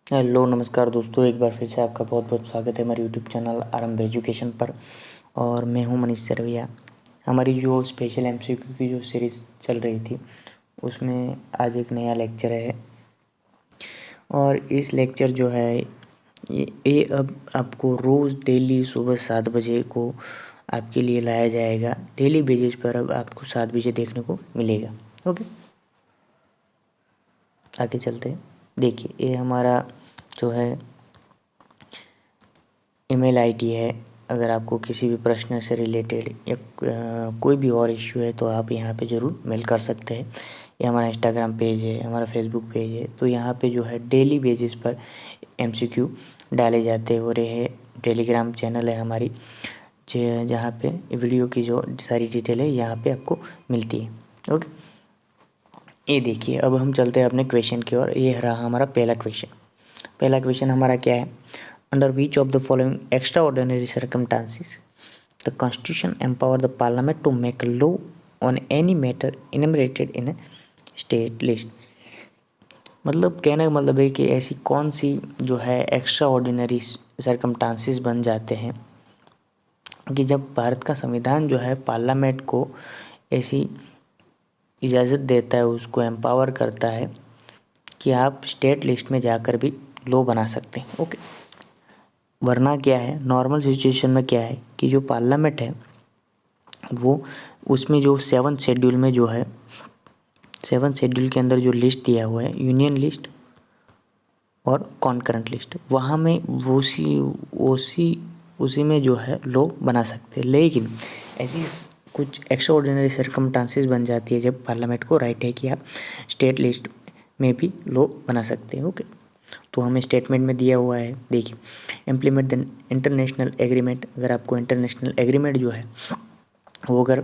Hello नमस्कार दोस्तों, एक बार फिर से आपका बहुत बहुत स्वागत है हमारे यूट्यूब चैनल आरंभ एजुकेशन पर। और मैं हूं मनीष सरवैया। हमारी जो स्पेशल एमसीक्यू की जो सीरीज़ चल रही थी उसमें आज एक नया लेक्चर है। और इस लेक्चर जो है ये अब आपको रोज़ डेली सुबह 7 बजे को आपके लिए लाया जाएगा। डेली बेसिस पर अब आपको 7 बजे देखने को मिलेगा। ओके, आगे चलते हैं। देखिए, ये हमारा जो है ईमेल आईडी है। अगर आपको किसी भी प्रश्न से रिलेटेड या कोई भी और इश्यू है तो आप यहाँ पे ज़रूर मेल कर सकते हैं। ये हमारा इंस्टाग्राम पेज है, हमारा फेसबुक पेज है। तो यहाँ पे जो है डेली बेसिस पर एमसीक्यू डाले जाते हैं। और ये टेलीग्राम चैनल है हमारी, जहाँ पे वीडियो की जो सारी डिटेल है यहाँ पे आपको मिलती है। ओके, ये देखिए, अब हम चलते हैं अपने क्वेश्चन की ओर। ये रहा हमारा पहला क्वेश्चन। पहला क्वेश्चन हमारा क्या है? Under which of the following extraordinary circumstances the constitution empower the parliament to make law on any matter enumerated in state list. मतलब कहने का मतलब है कि ऐसी कौन सी जो है एक्स्ट्रा ऑर्डिनरी सर्कमस्टांसिस बन जाते हैं कि जब भारत का संविधान जो है पार्लियामेंट को ऐसी इजाज़त देता है, उसको एम्पावर करता है कि आप स्टेट लिस्ट में जाकर भी लॉ बना सकते हैं। ओके, वरना क्या है, नॉर्मल सिचुएशन में क्या है कि जो पार्लियामेंट है वो उसमें जो 7 शेड्यूल में जो है 7 शेड्यूल के अंदर जो लिस्ट दिया हुआ है, यूनियन लिस्ट और कॉन्करेंट लिस्ट, वहाँ में उसी उसी उसी में जो है लॉ बना सकते हैं। लेकिन ऐसी कुछ एक्स्ट्रा ऑर्डिनरी सर्कमस्टांसेस बन जाती है जब पार्लियामेंट को राइट है कि आप स्टेट लिस्ट में भी लॉ बना सकते हैं। ओके, तो हमें स्टेटमेंट में दिया हुआ है। देखिए, इम्प्लीमेंट द इंटरनेशनल एग्रीमेंट। अगर आपको इंटरनेशनल एग्रीमेंट जो है वो अगर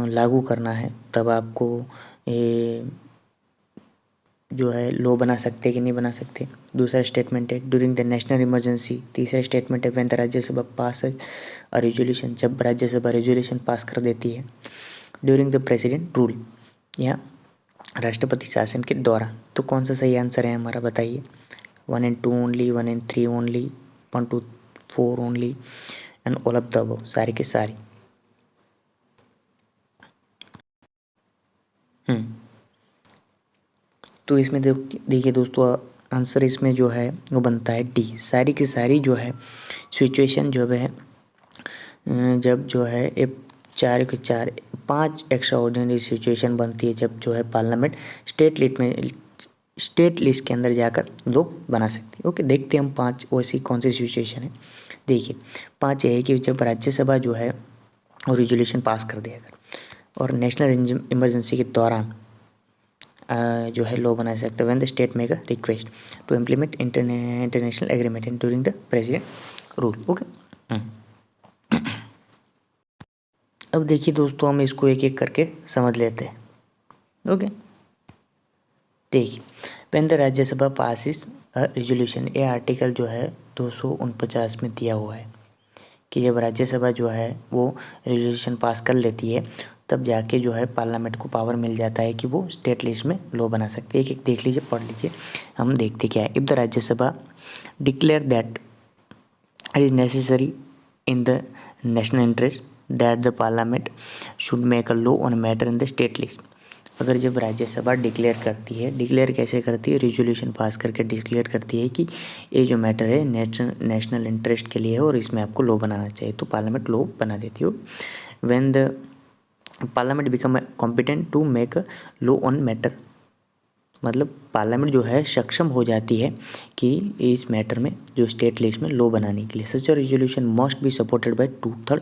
लागू करना है तब आपको ये जो है लॉ बना सकते कि नहीं बना सकते। दूसरा स्टेटमेंट है ड्यूरिंग द नेशनल इमरजेंसी। तीसरा स्टेटमेंट है when the Rajya Sabha pass a resolution, जब राज्यसभा रेजोल्यूशन पास कर देती है। ड्यूरिंग द प्रेसिडेंट रूल, या राष्ट्रपति शासन के दौरान। तो कौन सा सही आंसर है हमारा, बताइए। 1 and 2 only, 1 and 3 only, 1 to 4 only, and all of the above, सारी के सारी। तो इसमें देखिए दोस्तों, आंसर इसमें जो है वो बनता है डी, सारी की सारी जो है सिचुएशन जो है जब जो है ये 4 के 4 5 एक्स्ट्रा ऑर्डिनरी सिचुएशन बनती है जब जो है पार्लियामेंट स्टेट लिस्ट के अंदर जाकर दो बना सकती है। ओके, देखते हैं हम 5 ऐसी कौन सी सिचुएशन है। देखिए, 5 ये है कि जब राज्यसभा जो है वो रेजोल्यूशन पास कर दिया अगर, और नेशनल इमरजेंसी के दौरान जो है लॉ बना सकते हैं। When the state make a request to implement international agreement and during the president rule. Okay, अब देखिए दोस्तों, हम इसको एक एक करके समझ लेते हैं। ओके, देखिए, when the Rajya Sabha passes a resolution, ये आर्टिकल जो है 249 में दिया हुआ है कि जब राज्यसभा जो है वो रेजोल्यूशन पास कर लेती है तब जाके जो है पार्लियामेंट को पावर मिल जाता है कि वो स्टेट लिस्ट में लॉ बना सकते हैं। एक एक देख लीजिए, पढ़ लीजिए, हम देखते क्या है। If the Rajya Sabha declare that it is necessary in the national interest that the parliament should make a law on matter in the state list. अगर जब राज्यसभा डिक्लेयर करती है, डिक्लेयर कैसे करती है, रेजोल्यूशन पास करके डिक्लेयर करती है कि ये जो मैटर है नेशनल इंटरेस्ट के लिए है और इसमें आपको लॉ बनाना चाहिए, तो पार्लियामेंट लॉ बना देती हो। When the parliament become competent to make a law on matter, मतलब पार्लियामेंट जो है सक्षम हो जाती है कि इस मैटर में जो स्टेट लिस्ट में लॉ बनाने के लिए। Such a resolution must be supported by 2/3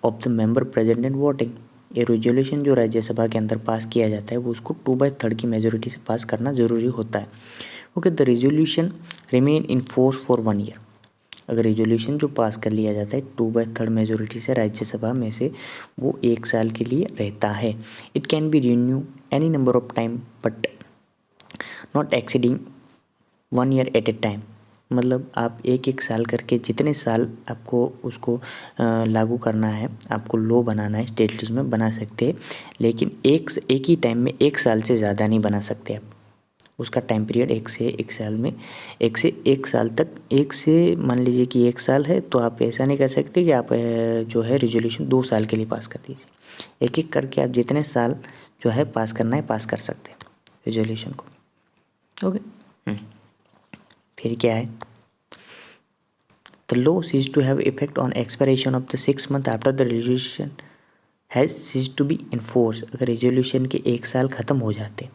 of the member present and voting. ये रेजोल्यूशन जो राज्यसभा के अंदर पास किया जाता है वो उसको 2/3 की मेजोरिटी से पास करना ज़रूरी होता है। Okay, the resolution remain in force for 1 year. अगर रेजोल्यूशन जो पास कर लिया जाता है 2/3 मेजोरिटी से राज्यसभा में से, वो 1 साल के लिए रहता है। It can be renew any number of time but not exceeding 1 year at a time. मतलब आप एक एक साल करके जितने साल आपको उसको लागू करना है, आपको लॉ बनाना है, स्टेट लिस्ट में बना सकते हैं, लेकिन एक ही टाइम में 1 साल से ज़्यादा नहीं बना सकते आप। उसका टाइम पीरियड 1 से 1 साल में 1 से 1 साल तक, 1 से मान लीजिए कि 1 साल है तो आप ऐसा नहीं कर सकते कि आप जो है रेजोल्यूशन 2 साल के लिए पास कर दीजिए। एक एक करके आप जितने साल जो है पास करना है पास कर सकते हैं रेजोल्यूशन को। ओके। फिर क्या है, the law cease to have effect on expiration of the 6 month after the resolution has cease to be in force. अगर रेजोल्यूशन के 1 साल ख़त्म हो जाते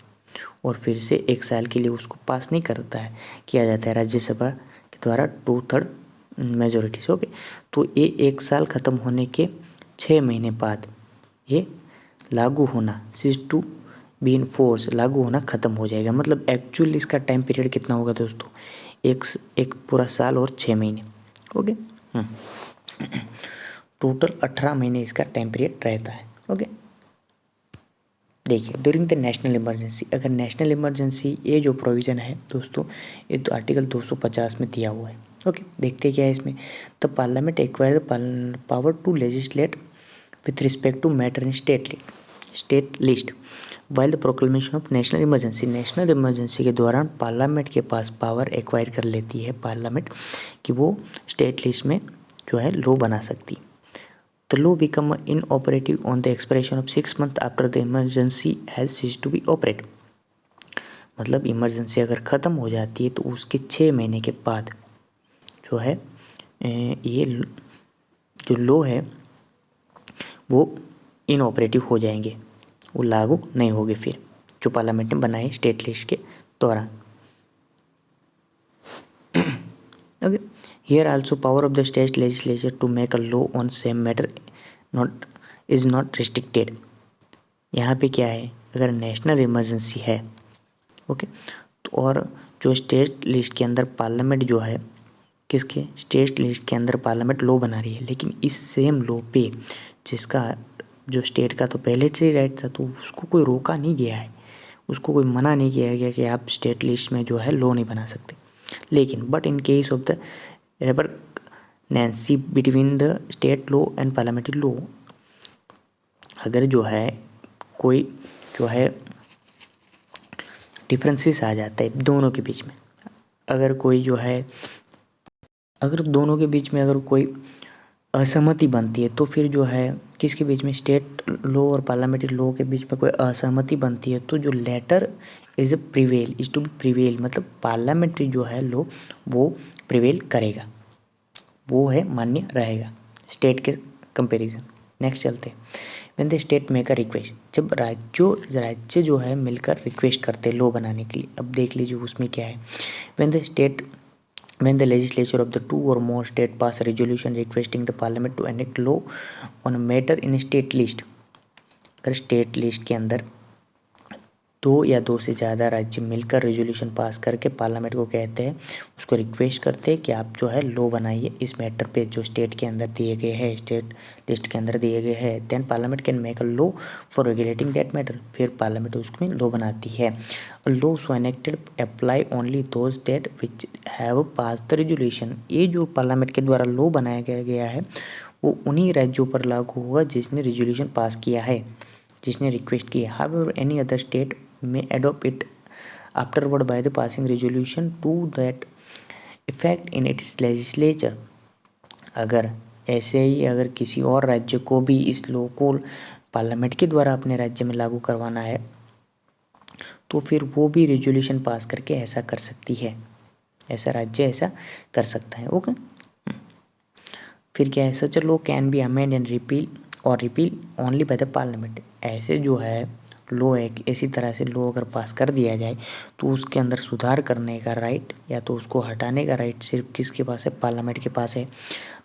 और फिर से 1 साल के लिए उसको पास नहीं करता है, किया जाता है राज्यसभा के द्वारा 2/3 मेजोरिटी से। ओके, तो ये 1 साल ख़त्म होने के 6 महीने बाद ये लागू होना, cease to be in force, लागू होना ख़त्म हो जाएगा। मतलब एक्चुअल इसका टाइम पीरियड कितना होगा दोस्तों, एक पूरा साल और 6 महीने। ओके, टोटल 18 महीने इसका टाइम पीरियड रहता है। ओके, देखिए ड्यूरिंग द नेशनल इमरजेंसी, अगर नेशनल इमरजेंसी ये जो प्रोविज़न है दोस्तों, ये तो आर्टिकल 250 में दिया हुआ है। ओके, देखते क्या है इसमें, the parliament acquire the power to legislate with respect to matter in state list while the proclamation of national emergency. National emergency के दौरान पार्लियामेंट के पास पावर एक्वायर कर लेती है पार्लियामेंट कि वो स्टेट लिस्ट में जो है लॉ बना सकती। The law become inoperative on the expiration of 6 months after the emergency has ceased to be operate। मतलब इमरजेंसी अगर ख़त्म हो जाती है तो उसके 6 महीने के बाद जो है ये जो लॉ है वो इनऑपरेटिव हो जाएंगे, वो लागू नहीं होंगे फिर, जो पार्लियामेंट ने बनाए स्टेट लिस्ट के दौरान। Okay, here also power of the state legislature to make a law on same matter is not restricted. यहाँ पे क्या है, अगर नेशनल इमरजेंसी है ओके, तो और जो स्टेट लिस्ट के अंदर पार्लियामेंट जो है, किसके स्टेट लिस्ट के अंदर पार्लियामेंट लॉ बना रही है, लेकिन इस सेम लॉ पे जिसका जो स्टेट का तो पहले से ही राइट था, तो उसको कोई रोका नहीं गया है, उसको कोई मना नहीं किया गया कि आप स्टेट लिस्ट में जो है लॉ नहीं बना सकते। लेकिन but in case of the repugnancy between the state law and parliamentary law, अगर जो है कोई जो है डिफरेंसेस आ जाता है दोनों के बीच में, अगर कोई जो है अगर दोनों के बीच में अगर कोई असहमति बनती है, तो फिर जो है किसके बीच में, स्टेट लॉ और पार्लियामेंट्री लॉ के बीच में कोई असहमति बनती है, तो जो latter is prevail is to be prevail, मतलब पार्लियामेंट्री जो है लॉ वो प्रिवेल करेगा, वो है मान्य रहेगा स्टेट के कंपैरिजन। नेक्स्ट चलते हैं, when the state make a request, जब राज्य जो है मिलकर रिक्वेस्ट करते हैं लॉ बनाने के लिए। अब देख लीजिए उसमें क्या है, when the legislature of the two or more state pass a resolution requesting the parliament to enact law on a matter in a state list। अगर स्टेट लिस्ट के अंदर 2 या 2 से ज़्यादा राज्य मिलकर रेजोल्यूशन पास करके पार्लियामेंट को कहते हैं, उसको रिक्वेस्ट करते हैं कि आप जो है लॉ बनाइए इस मैटर पे जो स्टेट के अंदर दिए गए हैं, स्टेट लिस्ट के अंदर दिए गए हैं, then parliament can make a law for regulating that matter. फिर पार्लियामेंट उसमें लॉ बनाती है। Law so enacted apply only those state which have pass the resolution. ये जो पार्लियामेंट के द्वारा लॉ बनाया गया है वो उन्हीं राज्यों पर लागू होगा जिसने रेजोल्यूशन पास किया है, जिसने रिक्वेस्ट की है। However any other state may adopt it afterward by the passing resolution to that effect in its legislature। अगर ऐसे ही अगर किसी और राज्य को भी इस लॉ को पार्लियामेंट के द्वारा अपने राज्य में लागू करवाना है, तो फिर वो भी रेजोल्यूशन पास करके ऐसा कर सकती है, ऐसा राज्य ऐसा कर सकता है। ओके, फिर क्या है, such law can be amend and repeal only by the parliament. ऐसे जो है लॉ एक इसी तरह से लॉ अगर पास कर दिया जाए तो उसके अंदर सुधार करने का राइट या तो उसको हटाने का राइट सिर्फ किसके पास है, पार्लियामेंट के पास है,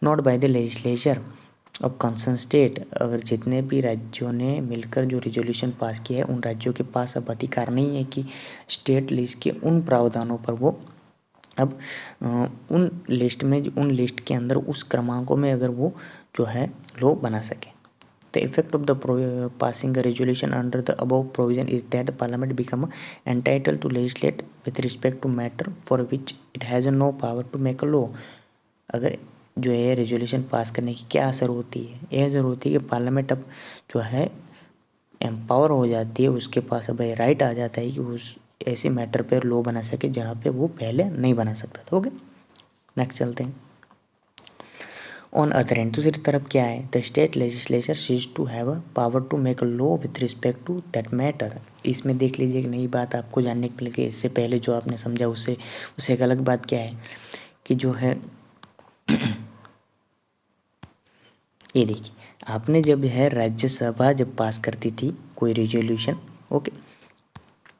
not by the legislature of concern state. अगर जितने भी राज्यों ने मिलकर जो रेजोल्यूशन पास किया है उन राज्यों के पास अब अधिकार नहीं है कि स्टेट लिस्ट के उन प्रावधानों पर वो अब उन लिस्ट के अंदर उस क्रमांकों में अगर वो जो है लॉ बना सके। The effect of the passing a resolution under the above provision is that the parliament become entitled to legislate with respect to matter for which it has no power to make a law। अगर जो है resolution pass करने की क्या असर होती है, यह असर होती है कि पार्लियामेंट अब जो है एम्पावर हो जाती है, उसके पास अब राइट आ जाता है कि उस ऐसे मैटर पर लॉ बना सके जहाँ पे वो पहले नहीं बना सकता था। ओके, नेक्स्ट चलते हैं। ऑन अदर हैंड, दूसरी तरफ क्या है, the state legislature cease to have a power to make a law with respect to that matter. इसमें देख लीजिए एक नई बात आपको जानने को मिलेगी। इससे पहले जो आपने समझा उससे एक अलग बात क्या है कि जो है ये देखिए, आपने जब है राज्यसभा जब पास करती थी कोई रेजोल्यूशन, ओके,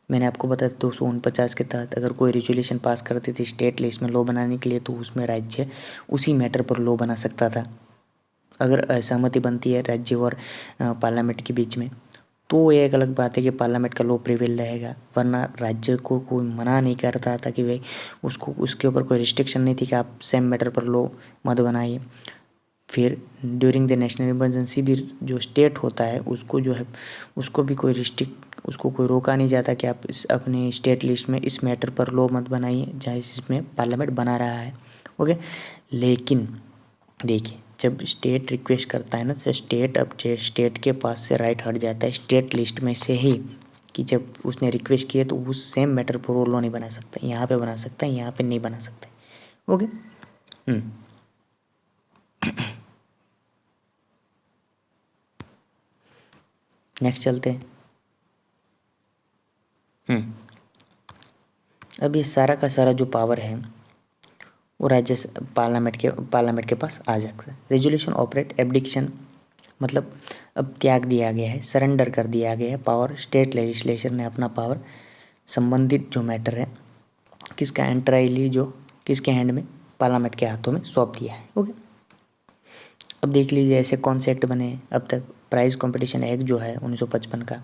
मैंने आपको बताया 249 के तहत अगर कोई रेजोल्यूशन पास करती थी स्टेट लिस्ट में लॉ बनाने के लिए, तो उसमें राज्य उसी मैटर पर लॉ बना सकता था। अगर असहमति बनती है राज्य और पार्लियामेंट के बीच में, तो ये एक अलग बात है कि पार्लियामेंट का लॉ प्रिवेल रहेगा, वरना राज्य को कोई मना नहीं करता था कि भाई उसको उसके ऊपर कोई रिस्ट्रिक्शन नहीं थी कि आप सेम मैटर पर लॉ मत बनाइए। फिर ड्यूरिंग द नेशनल इमरजेंसी भी जो स्टेट होता है उसको जो है उसको भी कोई उसको कोई रोका नहीं जाता कि आप अपनी स्टेट लिस्ट में इस मैटर पर लॉ मत बनाइए जहाँ इसमें पार्लियामेंट बना रहा है। ओके, लेकिन देखिए जब स्टेट रिक्वेस्ट करता है ना, तो स्टेट के पास से राइट हट जाता है स्टेट लिस्ट में से ही कि जब उसने रिक्वेस्ट किया तो उस सेम मैटर पर वो लॉ नहीं बना सकता, यहाँ पे बना सकता है, यहाँ पे नहीं बना सकता। ओके, नेक्स्ट चलते हैं। अब ये सारा का सारा जो पावर है वो पार्लियामेंट के पास आ जाता है। रेजोल्यूशन ऑपरेट एब्डिक्शन, मतलब अब त्याग दिया गया है, सरेंडर कर दिया गया है पावर। स्टेट लेजिस्लेचर ने अपना पावर संबंधित जो मैटर है किसका एंट्राइली जो किसके हैंड में, पार्लियामेंट के हाथों में सौंप दिया है। ओके, अब देख लीजिए ऐसे कौन से एक्ट बने हैं अब तक। प्राइज कंपटीशन एक्ट जो है 1955 का,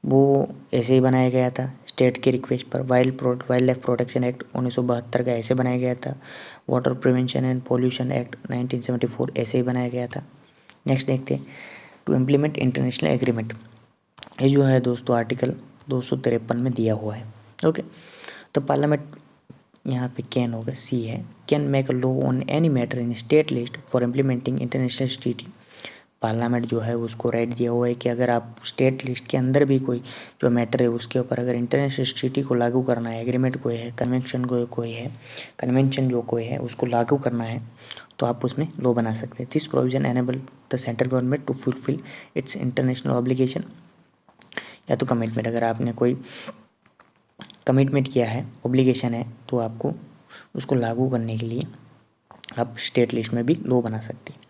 वो ऐसे ही बनाया गया था स्टेट की रिक्वेस्ट पर। वाइल्ड लाइफ प्रोटेक्शन एक्ट 1972 का ऐसे बनाया गया था। Water prevention and pollution act 1974 ऐसे ही बनाया गया था। नेक्स्ट देखते हैं, टू इम्प्लीमेंट इंटरनेशनल एग्रीमेंट। ये जो है दोस्तों आर्टिकल 253 में दिया हुआ है। ओके, तो पार्लियामेंट यहाँ पे कैन होगा, सी है, can make a law on any matter in state list for implementing international treaty. Parliament जो है उसको राइट दिया हुआ है कि अगर आप स्टेट लिस्ट के अंदर भी कोई जो मैटर है उसके ऊपर अगर इंटरनेशनल ट्रीटी को लागू करना है, एग्रीमेंट कोई है, कन्वेंशन जो कोई है उसको लागू करना है, तो आप उसमें लॉ बना सकते हैं। This provision enable the central government to fulfil its international obligation, या तो कमिटमेंट, अगर आपने कोई कमिटमेंट किया है, ऑब्लिगेशन है, तो आपको उसको लागू करने के लिए आप स्टेट लिस्ट में भी लॉ बना सकते हैं।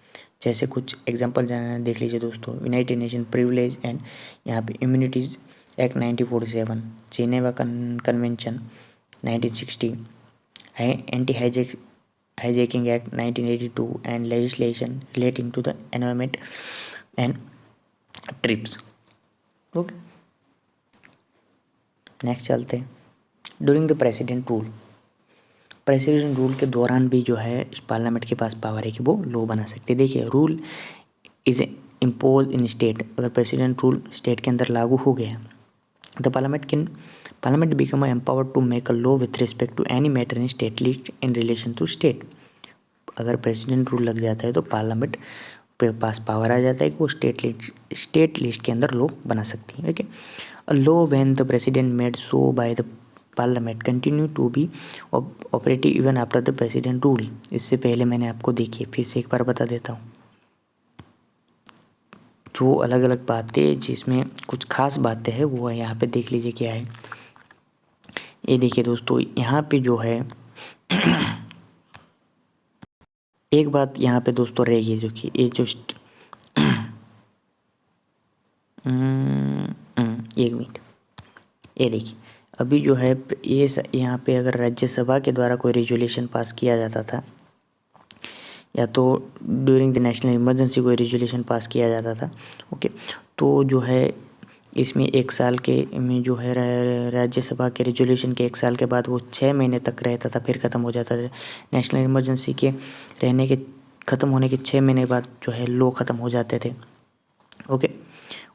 जैसे कुछ एग्जांपल देख लीजिए दोस्तों, यूनाइटेड नेशन प्रिविलेज एंड यहाँ पे immunities act 1947, Geneva convention 1960, anti hijacking act 1982 and legislation relating to the environment and TRIPS. Okay, next चलते हैं। ड्यूरिंग द प्रेसिडेंट रूल के दौरान भी जो है पार्लियामेंट के पास पावर है कि वो लॉ बना सकते हैं। देखिए, rule is impose in state, अगर प्रेसिडेंट रूल स्टेट के अंदर लागू हो गया the parliament become empowered to make a law with respect to any matter in state list in relation to state. अगर प्रेसिडेंट रूल लग जाता है तो पार्लियामेंट पे पास पावर आ जाता है कि वो स्टेट लिस्ट के अंदर लॉ बना सकती है। Okay, a law when the president made so by the parliament continue to be operative even after the president rule. इससे पहले मैंने आपको देखिए फिर से एक बार बता देता हूँ, जो अलग अलग बातें जिसमें कुछ खास बातें हैं वो यहाँ पे देख लीजिए क्या है। ये देखिए दोस्तों, यहाँ पे जो है एक बात यहाँ पे दोस्तों रहेगी, जो कि ये जो एक मिनट, ये देखिए अभी जो है ये यहाँ पे अगर राज्यसभा के द्वारा कोई रेजोल्यूशन पास किया जाता था, या तो ड्यूरिंग द नेशनल इमरजेंसी कोई रेजोल्यूशन पास किया जाता था, ओके, तो जो है इसमें 1 साल के में जो है राज्यसभा के रेजोल्यूशन के 1 साल के बाद वो 6 महीने तक रहता था, फिर ख़त्म हो जाता था। नेशनल इमरजेंसी के रहने के ख़त्म होने के 6 महीने बाद जो है लॉ ख़त्म हो जाते थे। ओके,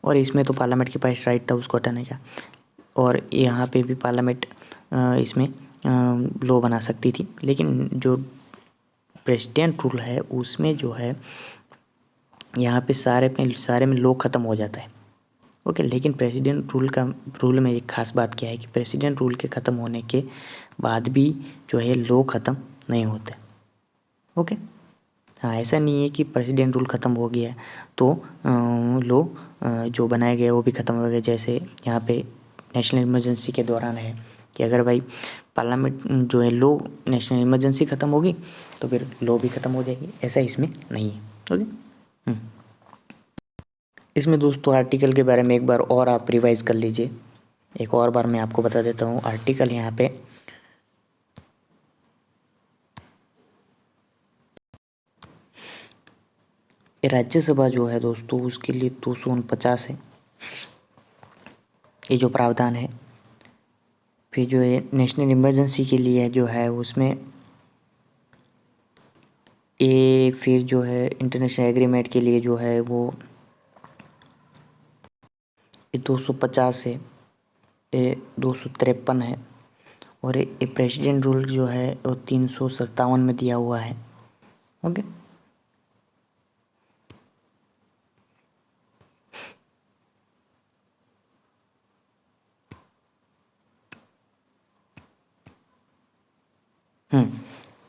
और इसमें तो पार्लियामेंट के पास राइट था उसको हटाने का, और यहाँ पे भी पार्लियामेंट इसमें लॉ बना सकती थी। लेकिन जो प्रेसिडेंट रूल है उसमें जो है यहाँ पे सारे में लॉ ख़त्म हो जाता है। ओके। लेकिन प्रेसिडेंट रूल में एक ख़ास बात क्या है कि प्रेसिडेंट रूल के ख़त्म होने के बाद भी जो है लॉ ख़त्म नहीं होते। ओके। हाँ, ऐसा नहीं है कि प्रेसिडेंट रूल ख़त्म हो गया तो लॉ जो बनाए गए वो भी ख़त्म हो गए। जैसे यहाँ पे नेशनल इमरजेंसी के दौरान है कि अगर भाई पार्लियामेंट जो है लॉ नेशनल इमरजेंसी ख़त्म होगी तो फिर लॉ भी ख़त्म हो जाएगी, ऐसा इसमें नहीं है। ओके। इसमें दोस्तों आर्टिकल के बारे में एक बार और आप रिवाइज़ कर लीजिए। एक और बार मैं आपको बता देता हूँ आर्टिकल यहाँ पे राज्यसभा जो है दोस्तों उसके लिए 249 है ये जो प्रावधान है। फिर जो है नेशनल इमरजेंसी के लिए जो है उसमें फिर जो है इंटरनेशनल एग्रीमेंट के लिए जो है वो 250 है, ये 253 है और ये प्रेसिडेंट रूल जो है वो 357 में दिया हुआ है। ओके।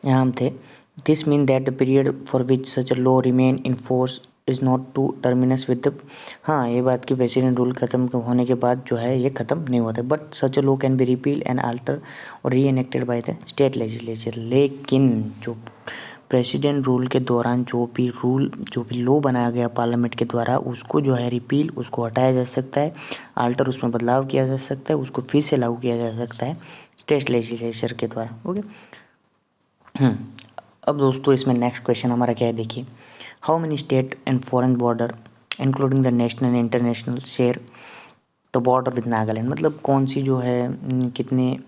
यहाँ हम थे। This mean that the period for which such a law remain in force is not to terminus with the. हाँ, ये बात कि प्रेसिडेंट रूल ख़त्म होने के बाद जो है ये ख़त्म नहीं होता, but such a law can be repeal and alter और री enacted by the state legislature. लेकिन जो प्रेसिडेंट रूल के दौरान जो भी लॉ बनाया गया पार्लियामेंट के द्वारा उसको जो है रिपील उसको हटाया जा सकता है, आल्टर उसमें बदलाव किया जा सकता है, उसको फिर से लागू किया जा सकता है स्टेट लेजिस्लेचर के द्वारा। ओके। अब दोस्तों इसमें नेक्स्ट क्वेश्चन हमारा क्या है, देखिए। How many state and foreign border including the national and international share the border with Nagaland. मतलब कौन सी जो है कितने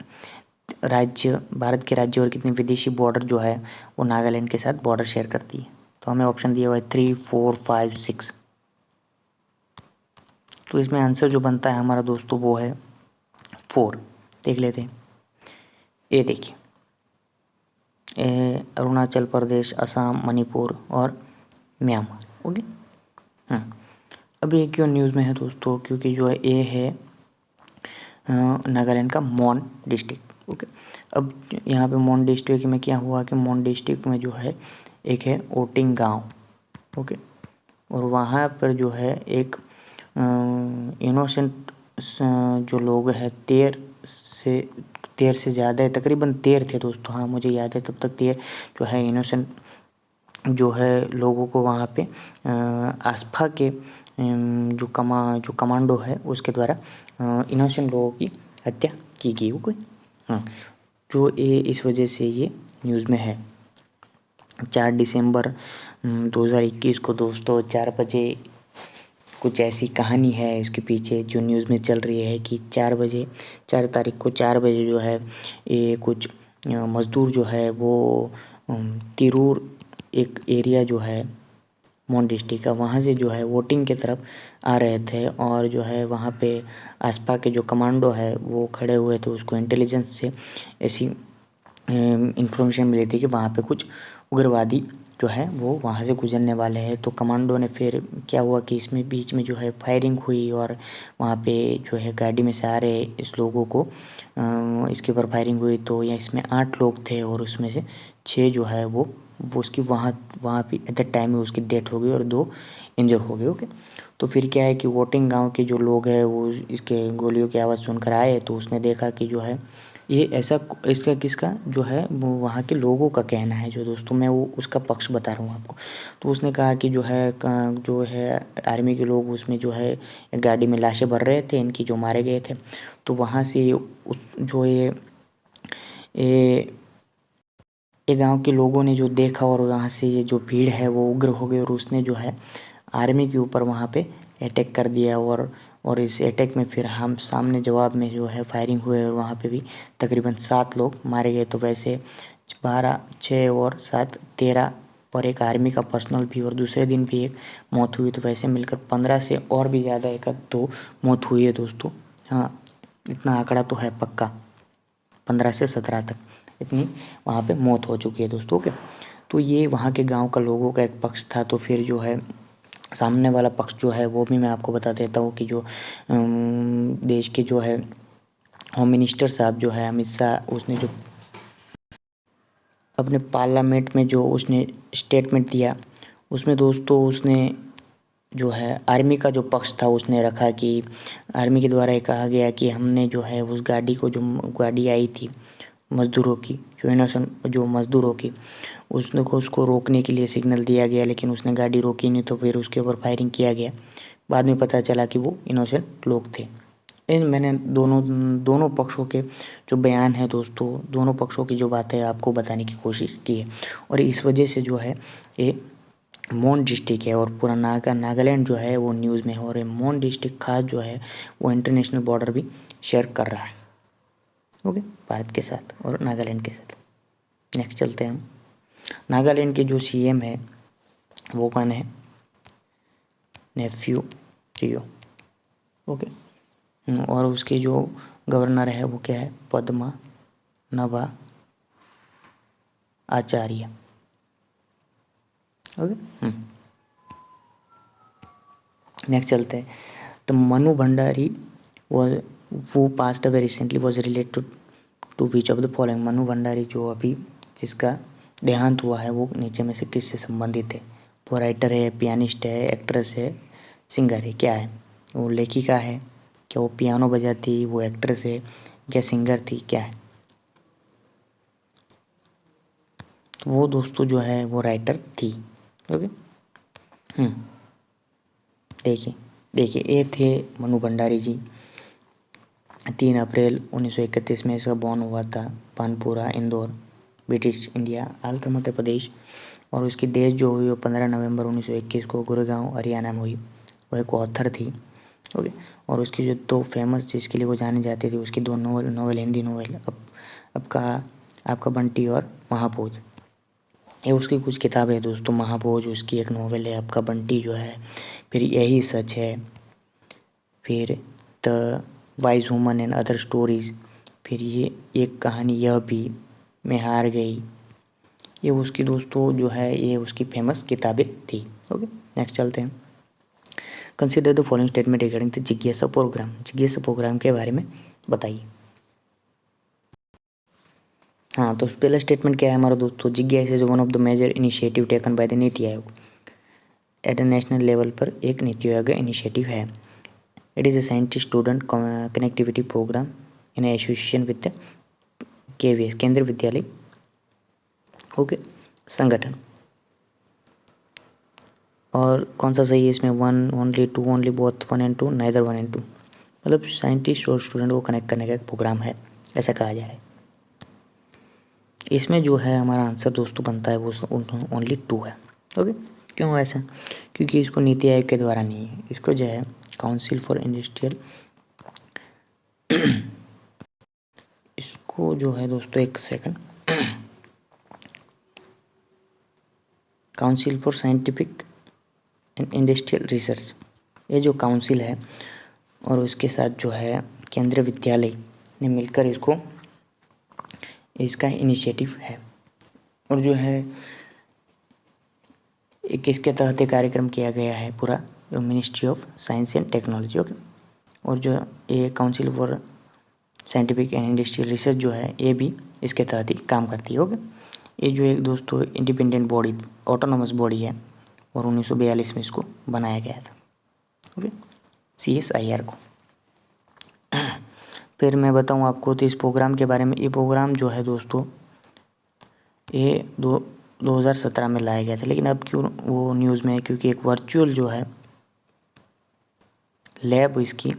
राज्य भारत के राज्य और कितने विदेशी बॉर्डर जो है वो नागालैंड के साथ बॉर्डर शेयर करती है। तो हमें ऑप्शन दिया हुआ है 3, 4, 5, 6। तो इसमें आंसर जो बनता है हमारा दोस्तों वो है 4। देख लेते हैं। ये देखिए अरुणाचल प्रदेश, असम, मणिपुर और म्यांमार। ओके। अभी ये क्यों न्यूज़ में है दोस्तों, क्योंकि जो है ये है नागालैंड का मोन डिस्ट्रिक्ट। ओके। अब यहाँ पे मोन डिस्ट्रिक्ट में क्या हुआ कि मोन डिस्ट्रिक्ट में जो है एक है ओटिंग गांव। ओके। और वहाँ पर जो है एक इनोसेंट जो लोग हैं 13 से ज़्यादा है, तकरीबन 13 थे दोस्तों। हाँ, मुझे याद है तब तक 13 जो है इनोसेंट जो है लोगों को वहाँ पे आसपा के जो कमांडो है उसके द्वारा इनोसेंट लोगों की हत्या की गई। ओके। हाँ, जो ये इस वजह से ये न्यूज़ में है। 4 दिसंबर 2021 को दोस्तों 4 बजे कुछ ऐसी कहानी है इसके पीछे जो न्यूज़ में चल रही है कि 4 तारीख को 4 बजे जो है ये कुछ मज़दूर जो है वो तिरूर एक एरिया जो है मोन डिस्ट्रिक्ट का वहाँ से जो है वोटिंग की तरफ आ रहे थे और जो है वहाँ पे आसपा के जो कमांडो है वो खड़े हुए थे। उसको इंटेलिजेंस से ऐसी इंफॉर्मेशन मिली थी कि वहाँ पे कुछ उग्रवादी जो है वो वहाँ से गुजरने वाले हैं। तो कमांडो ने फिर क्या हुआ कि इसमें बीच में जो है फायरिंग हुई और वहाँ पे जो है गाड़ी में से आ रहे इस लोगों को इसके ऊपर फायरिंग हुई। तो या इसमें 8 लोग थे और उसमें से 6 जो है वो उसकी वहाँ पे एट द टाइम में उसकी डेथ हो गई और 2 इंजर हो गए। ओके। तो फिर क्या है कि वोटिंग गांव के जो लोग हैं वो इसके गोलियों की आवाज़ सुनकर आए तो उसने देखा कि जो है ये ऐसा इसका किसका जो है वो वहाँ के लोगों का कहना है जो दोस्तों मैं वो उसका पक्ष बता रहा हूँ आपको। तो उसने कहा कि जो है आर्मी के लोग उसमें जो है गाड़ी में लाशें भर रहे थे इनकी जो मारे गए थे। तो वहाँ से जो ये गांव के लोगों ने जो देखा और वहाँ से ये जो भीड़ है वो उग्र हो गई और उसने जो है आर्मी के ऊपर वहाँ पे अटैक कर दिया और इस अटैक में फिर हम सामने जवाब में जो है फायरिंग हुए और वहाँ पे भी तकरीबन 7 लोग मारे गए। तो वैसे 12, 6 और 7, 13 और एक आर्मी का पर्सनल भी और दूसरे दिन भी एक मौत हुई। तो वैसे मिलकर 15 से और भी ज़्यादा एक दो मौत हुई है दोस्तों। हाँ, इतना आंकड़ा तो है पक्का, 15 से 17 तक इतनी वहाँ पे मौत हो चुकी है दोस्तों। ओके। तो ये वहाँ के गांव का लोगों का एक पक्ष था। तो फिर जो है सामने वाला पक्ष जो है वो भी मैं आपको बता देता हूँ कि जो देश के जो है होम मिनिस्टर साहब जो है अमित शाह, उसने जो अपने पार्लियामेंट में जो उसने स्टेटमेंट दिया, उसमें दोस्तों उसने जो है आर्मी का जो पक्ष था उसने रखा कि आर्मी के द्वारा ये कहा गया कि हमने जो है उस गाड़ी को, जो गाड़ी आई थी मज़दूरों की, जो इनोसेंट जो मज़दूरों की, उसने को उसको रोकने के लिए सिग्नल दिया गया, लेकिन उसने गाड़ी रोकी नहीं, तो फिर उसके ऊपर फायरिंग किया गया। बाद में पता चला कि वो इनोसेंट लोग थे। इन मैंने दोनों पक्षों के जो बयान है दोस्तों, दोनों पक्षों की जो बात है आपको बताने की कोशिश की है। और इस वजह से जो है ये मोन डिस्ट्रिक्ट है और पूरा नागालैंड जो है वो न्यूज़ में है, और ये मोन डिस्ट्रिक्ट खास जो है वो इंटरनेशनल बॉर्डर भी शेयर कर रहा है, ओके, भारत के साथ और नागालैंड के साथ। नेक्स्ट चलते हैं हम। नागालैंड के जो सीएम है वो कौन है? नेफ्यू रियो, ओके। और उसके जो गवर्नर है वो क्या है? Padmanabha Acharya, okay. Next चलते हैं। तो मनु भंडारी वो passed away recently was related to which of the following? Mannu Bhandari जो अभी जिसका देहांत हुआ है वो नीचे में से किससे संबंधित है? वो राइटर है, पियानिस्ट है, एक्ट्रेस है, सिंगर है, क्या है? वो लेखिका है, क्या वो पियानो बजाती, वो एक्ट्रेस है, क्या सिंगर थी, क्या है? तो वो दोस्तों जो है वो राइटर थी, ओके। देखिए देखिए, ये थे मनु भंडारी जी। 3 अप्रैल 1931 में इसका बॉर्न हुआ था, पानपुरा, इंदौर, ब्रिटिश इंडिया, हाल का मध्य प्रदेश। और उसकी डेथ जो हुई वो 15 नवंबर 1921 को गुड़गांव, हरियाणा में हुई। वो एक ऑथर थी, ओके। और उसकी जो 2 फेमस जिसके लिए वो जानी जाती थी, उसकी 2 नॉवल हिंदी नॉवल, अब का आपका बंटी और महाभोज, ये उसकी कुछ किताबें हैं दोस्तों। महाभोज उसकी एक नॉवल है, आपका बंटी जो है, फिर यही सच है, फिर the wise woman and other stories, फिर ये एक कहानी यह भी, मैं हार गई, ये उसकी दोस्तों जो है ये उसकी फेमस किताबें थी, ओके। नेक्स्ट चलते हैं। Consider the following statement regarding the जिज्ञासा प्रोग्राम। जिज्ञासा प्रोग्राम के बारे में बताइए। हाँ, तो पहला स्टेटमेंट क्या है हमारा दोस्तों? जिज्ञासा is one of the major initiative taken by the NITI Aayog. Eight national level पर एक नीति आयोग इनिशिएटिव है। It is a scientist student connectivity programme in association with the KVS, Kendriya विद्यालय, ओके, संगठन। और कौन सा सही है इसमें? 1 only, 2 only, both 1 and 2, neither 1 and 2। मतलब साइंटिस्ट और स्टूडेंट को कनेक्ट करने का एक प्रोग्राम है, ऐसा कहा जा रहा है। इसमें जो है हमारा आंसर दोस्तों बनता है वो ओनली 2 है, ओके। क्यों ऐसा? क्योंकि इसको नीति आयोग के द्वारा नहीं है, इसको जो है काउंसिल फॉर इंडस्ट्रियल, इसको जो है दोस्तों एक second, council for scientific and industrial research, ये जो काउंसिल है और उसके साथ जो है केंद्रीय विद्यालय ने मिलकर इसका इनिशिएटिव है। और जो है एक इसके तहत एक कार्यक्रम किया गया है पूरा, जो ministry of science and technology, okay. और जो ये council for scientific and industrial research जो है ये भी इसके तहत ही काम करती है, ओके। ये जो एक दोस्तों इंडिपेंडेंट बॉडी, ऑटोनोमस बॉडी है, और 1942 में इसको बनाया गया था, ओके, CSIR को। फिर मैं बताऊं आपको तो इस प्रोग्राम के बारे में। ये प्रोग्राम जो है दोस्तों ये 2017 में लाया गया था, लेकिन अब क्यों वो न्यूज़ में है? क्योंकि एक वर्चुअल जो है लैब इसकी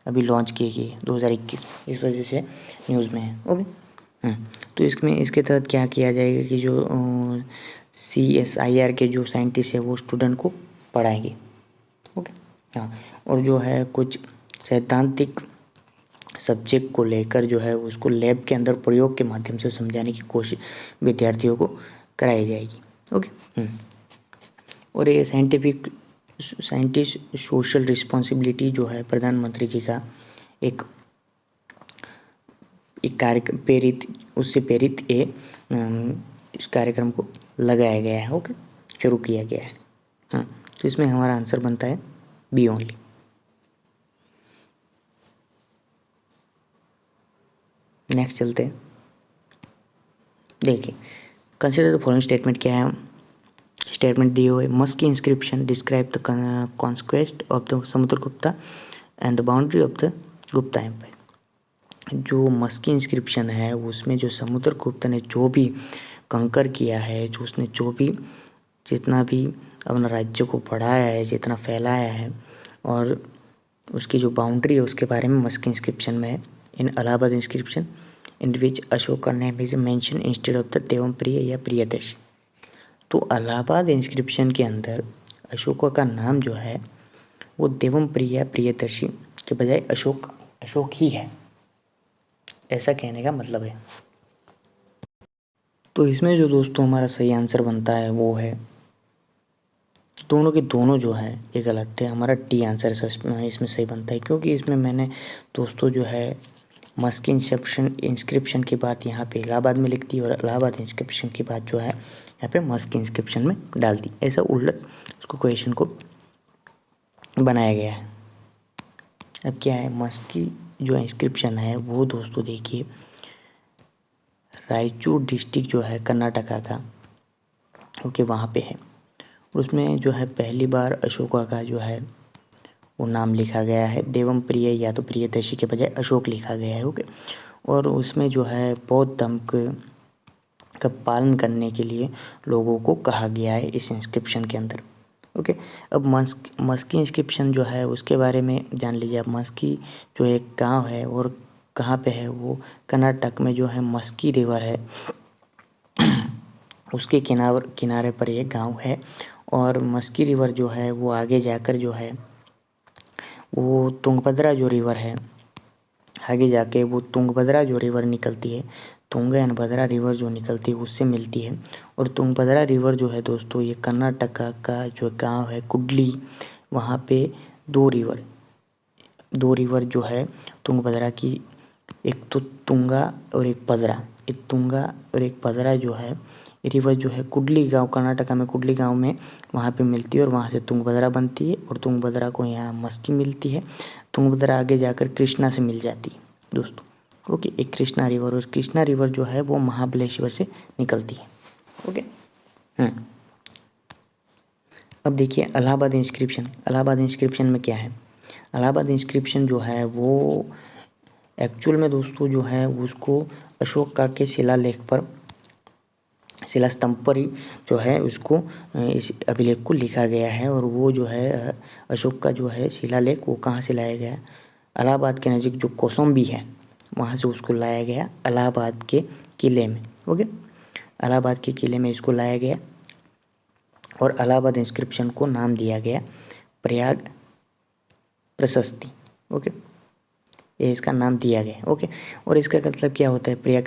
अभी लॉन्च की गई है 2021, इस वजह से न्यूज़ में है, ओके। तो इसमें इसके तहत क्या किया जाएगा कि जो CSIR के जो साइंटिस्ट है वो स्टूडेंट को पढ़ाएंगे, ओके। हाँ, और जो है कुछ सैद्धांतिक सब्जेक्ट को लेकर जो है उसको लैब के अंदर प्रयोग के माध्यम से समझाने की कोशिश विद्यार्थियों को कराई जाएगी, ओके। और ये साइंटिस्ट सोशल रिस्पॉन्सिबिलिटी जो है प्रधानमंत्री जी का एक कार्यक्रम उससे प्रेरित इस कार्यक्रम को लगाया गया है, ओके, शुरू किया गया है। तो इसमें हमारा आंसर बनता है बी ओनली। नेक्स्ट चलते हैं। देखिए, कंसिडर द फॉलोइंग स्टेटमेंट क्या है। स्टेटमेंट दिए हुए, Maski inscription describe the conquest of the Samudragupta and the boundary of the Gupta empire. जो मस्की इंस्क्रिप्शन है उसमें जो समुद्रगुप्त ने जो भी कंकर किया है, जो उसने जो भी जितना भी अपना राज्य को बढ़ाया है, जितना फैलाया है, और उसकी जो बाउंड्री है उसके बारे में मस्की इंस्क्रिप्शन में है। In Allahabad inscription in which Ashok का name is mentioned instead of the Devam Priya या प्रियदर्शी। तो इलाहाबाद इंस्क्रिप्शन के अंदर अशोका का नाम जो है वो देवम प्रिय या प्रियदर्शी के बजाय अशोक ही है, ऐसा कहने का मतलब है। तो इसमें जो दोस्तों हमारा सही आंसर बनता है वो है, दोनों के दोनों जो है ये गलत थे। हमारा डी आंसर इसमें सही बनता है, क्योंकि इसमें मैंने दोस्तों जो है मस्की इंस्क्रिप्शन की बात यहाँ पे इलाहाबाद में लिख दी और इलाहाबाद इंस्क्रिप्शन की बात जो है यहाँ पे मस्की इंस्क्रिप्शन में डाल दी। ऐसा उलट उसको क्वेश्चन को बनाया गया है। अब क्या है, मस्की जो इंस्क्रिप्शन है वो दोस्तों देखिए रायचूर डिस्ट्रिक्ट जो है कर्नाटका का, ओके, वहाँ पे है। उसमें जो है पहली बार अशोका का जो है वो नाम लिखा गया है, देवम प्रिय या तो प्रियदर्शी के बजाय अशोक लिखा गया है, ओके। और उसमें जो है बौद्ध धर्म का पालन करने के लिए लोगों को कहा गया है इस इंस्क्रिप्शन के अंदर, ओके। अब मस्की इंस्क्रिप्शन जो है उसके बारे में जान लीजिए आप। मस्की जो एक गांव है और कहाँ पे है, वो कर्नाटक में जो है मस्की रिवर है उसके किनारे पर एक गांव है। और मस्की रिवर जो है वो आगे जाकर जो है वो तुंगभद्रा जो रिवर है, आगे जाके वो तुंगभद्रा जो रिवर निकलती है, तुंगा एंड भद्रा रिवर जो निकलती है उससे मिलती है। और तुंगभद्रा रिवर जो है दोस्तों ये कर्नाटका का जो गांव है कुडली, वहाँ पे दो रिवर जो है तुंगभद्रा की, एक तो तुंगा और एक भद्रा, एक तुंगा और एक भद्रा जो है रिवर जो है कुडली गांव, कर्नाटका में कुडली गांव में वहाँ पे मिलती है और वहाँ से तुंगभद्रा बनती है और तुंगभद्रा को यहाँ मस्की मिलती है। तुंगभद्रा आगे जाकर कृष्णा से मिल जाती है दोस्तों, ओके। एक कृष्णा रिवर, और कृष्णा रिवर जो है वो महाबलेश्वर से निकलती है, ओके। अब देखिए इलाहाबाद इंस्क्रिप्शन में क्या है। इलाहाबाद इंस्क्रिप्शन जो है वो एक्चुअल में दोस्तों जो है उसको अशोक का के शिला स्तंभ पर ही जो है उसको इस अभिलेख को लिखा गया है। और वो जो है अशोक का जो है शिलालेख वो कहाँ से लाया गया, इलाहाबाद के नज़दीक जो कौशाम्बी है वहाँ से उसको लाया गया इलाहाबाद के किले में, ओके। इलाहाबाद के किले में इसको लाया गया और इलाहाबाद इंस्क्रिप्शन को नाम दिया गया प्रयाग प्रशस्ति, ओके। ये इसका नाम दिया गया, ओके। और इसका मतलब क्या होता है, प्रयाग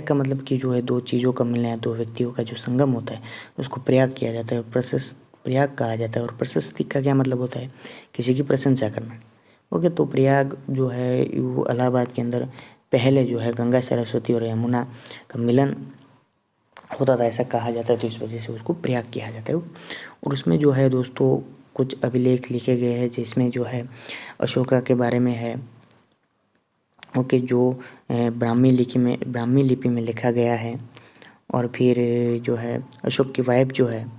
का मतलब कि जो है दो चीज़ों का मिलना है, दो व्यक्तियों का जो संगम होता है उसको प्रयाग किया जाता है, प्रयाग कहा जाता है। और प्रशस्ति का क्या मतलब होता है, किसी की प्रशंसा करना, ओके। तो प्रयाग जो है वो इलाहाबाद के अंदर पहले जो है गंगा सरस्वती और यमुना का मिलन होता था, ऐसा कहा जाता है, तो इस वजह से उसको प्रयाग किया जाता है। और उसमें जो है दोस्तों कुछ अभिलेख लिखे गए हैं जिसमें जो है अशोका के बारे में है, ओके, जो ब्राह्मी लिपि में लिखा गया है। और फिर जो है अशोक की वाइफ जो है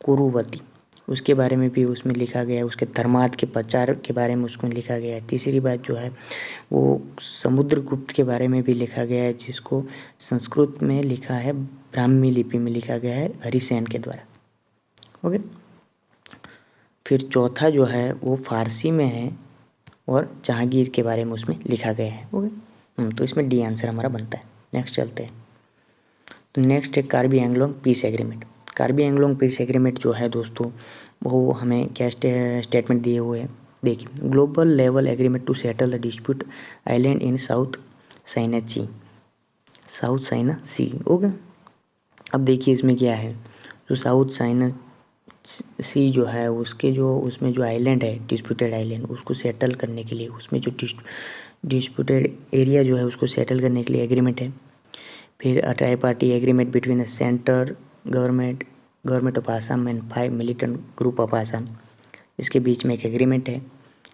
कुरुवती, उसके बारे में भी उसमें लिखा गया है। उसके धर्मार्थ के प्रचार के बारे में उसमें लिखा गया है। तीसरी बात जो है वो समुद्रगुप्त के बारे में भी लिखा गया है, जिसको संस्कृत में लिखा है, ब्राह्मी लिपि में लिखा गया है हरिसेन के द्वारा, ओके। फिर चौथा जो है वो फारसी में है और जहांगीर के बारे में उसमें लिखा गया है, ओके। तो इसमें डी आंसर हमारा बनता है। नेक्स्ट चलते हैं। तो नेक्स्ट है Karbi Anglong piece agreement. Karbi Anglong piece agreement जो है दोस्तों वो हमें क्या स्टेटमेंट दिए हुए हैं, देखिए, global level agreement to settle the dispute island in South China Sea, okay. अब देखिए इसमें क्या है, जो साउथ चाइना सी जो है उसके जो उसमें जो आइलैंड है, डिस्प्यूटेड आइलैंड, उसको सेटल करने के लिए, उसमें जो डिस्प्यूटेड एरिया जो है उसको सेटल करने के लिए एग्रीमेंट है। फिर try party agreement between the centre government government of Assam and 5 militant group of Assam, इसके बीच में एक एग्रीमेंट है।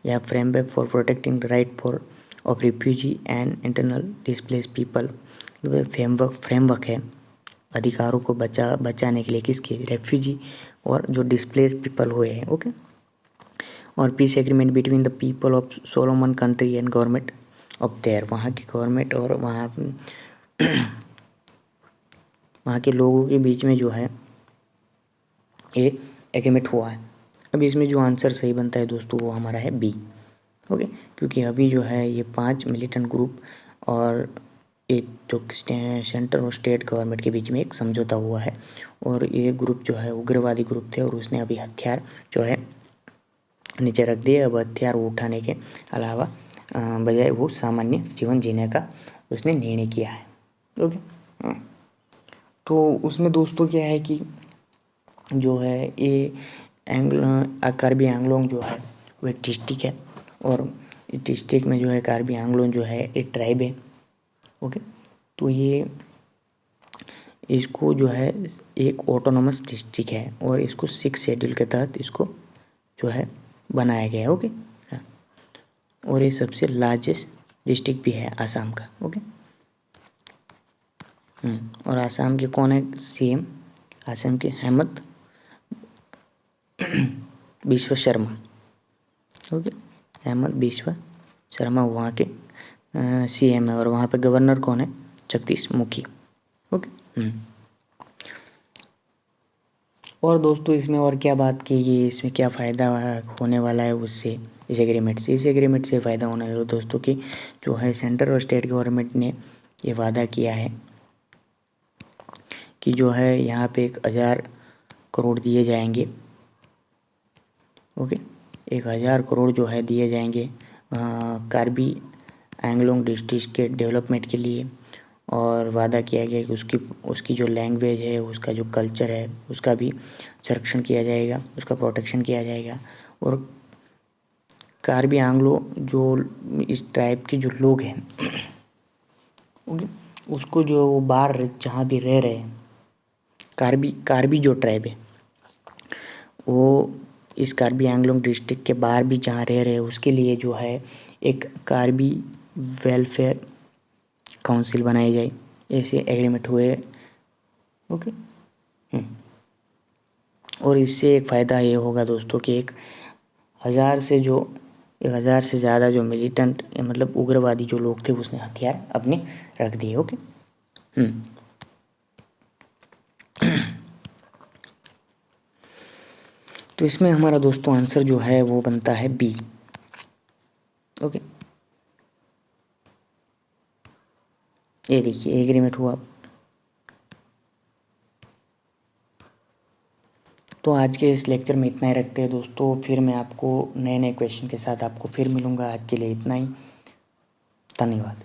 या framework for protecting the right for of refugee and internal displace people, framework है अधिकारों को बचाने के लिए, किसके, रेफ्यूजी और जो डिस्प्लेस पीपल हुए हैं। ओके। और piece agreement between the people of Solomon country and government of their, वहाँ की गवर्नमेंट और वहाँ के लोगों के बीच में जो है ये एग्रीमेंट हुआ है। अब इसमें जो आंसर सही बनता है दोस्तों वो हमारा है बी। ओके, क्योंकि अभी जो है ये 5 मिलिटेंट ग्रुप और एक जो सेंटर और स्टेट गवर्नमेंट के बीच में एक समझौता हुआ है, और ये ग्रुप जो है उग्रवादी ग्रुप थे और उसने अभी हथियार जो है नीचे रख दिए। अब हथियार उठाने के अलावा बजाय वो सामान्य जीवन जीने का उसने निर्णय किया है। ओके। तो उसमें दोस्तों क्या है कि जो है ये कार्बी आंगलोंग जो है वो एक डिस्ट्रिक्ट है, और इस डिस्ट्रिक्ट में जो है कार्बी आंगलोंग जो है एक ट्राइब है। ओके। तो ये इसको जो है एक ऑटोनोमस डिस्ट्रिक्ट है और इसको 6 शेड्यूल के तहत इसको जो है बनाया गया है। ओके। और ये सबसे लार्जेस्ट डिस्ट्रिक्ट भी है आसाम का। ओके। और आसाम के कौन है सीएम, आसाम के हेमंत बिस्वा शर्मा। ओके, हेमंत बिस्वा शर्मा वहाँ के सीएम है, और वहाँ पे गवर्नर कौन है, जगदीश मुखी। ओके। और दोस्तों इसमें और क्या बात की गई, इसमें क्या फ़ायदा होने वाला है उससे, इस एग्रीमेंट से फ़ायदा होने वाला है दोस्तों कि जो है सेंट्रल और स्टेट गवर्नमेंट ने ये वादा किया है कि जो है यहाँ पे 1000 करोड़ दिए जाएंगे। ओके, 1000 करोड़ जो है दिए जाएंगे कार्बी आंगलोंग डिस्ट्रिक्ट के डेवलपमेंट के लिए। और वादा किया गया कि उसकी जो लैंग्वेज है, उसका जो कल्चर है, उसका भी संरक्षण किया जाएगा, उसका प्रोटेक्शन किया जाएगा। और कार्बी आंगलो जो इस ट्राइब के जो लोग हैं ओके, उसको जो वो बाहर जहाँ भी रह रहे हैं, कार्बी जो ट्राइब है वो इस कार्बी आंगलोंग डिस्ट्रिक्ट के बाहर भी जहाँ रह रहे हैं उसके लिए जो है एक कार्बी वेलफेयर काउंसिल बनाई जाए, ऐसे एग्रीमेंट हुए। ओके। और इससे एक फ़ायदा ये होगा दोस्तों कि 1000 से ज़्यादा जो मिलिटेंट मतलब उग्रवादी जो लोग थे उसने हथियार अपने रख दिए। ओके। तो इसमें हमारा दोस्तों आंसर जो है वो बनता है बी। ओके, ये देखिए एग्रीमेंट हुआ। तो आज के इस लेक्चर में इतना ही रखते हैं दोस्तों, फिर मैं आपको नए क्वेश्चन के साथ आपको फिर मिलूँगा। आज के लिए इतना ही, धन्यवाद।